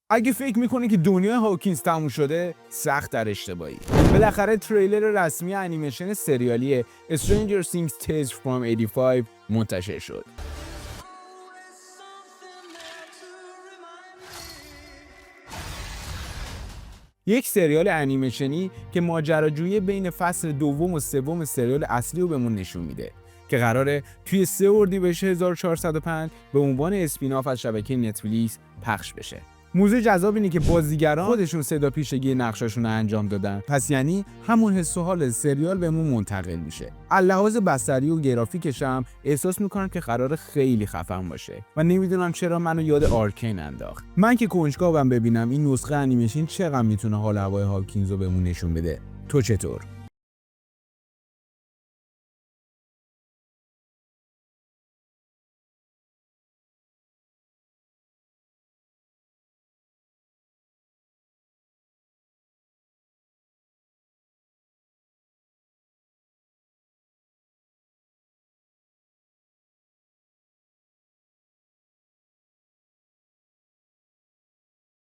اگه فکر میکنی که دنیای هاوکینز تموم شده، سخت در اشتباهی. بالاخره تریلر رسمی انیمیشن سریالی Stranger Things Tales from 85 منتشر شد. یک سریال انیمیشنی که ماجراجویی بین فصل دوم و سوم سریال اصلی رو بهمون نشون میده که قراره توی 3 اردیبهشت 1405 به عنوان اسپیناف از شبکه نتفلیکس پخش بشه. موضوع جذاب اینه که بازیگران خودشون صدا پیشگی نقشاشون رو انجام دادن، پس یعنی همون حس و حال سریال بهمون منتقل میشه. لحاظ بصری و گرافیکش هم احساس میکنم که قراره خیلی خفن باشه و نمیدونم چرا منو یاد آرکین انداخت. من که کنجکاوم ببینم این نسخه انیمیشن چقدر میتونه حال هوای هاوکینز رو بهمون نشون بده. تو چطور؟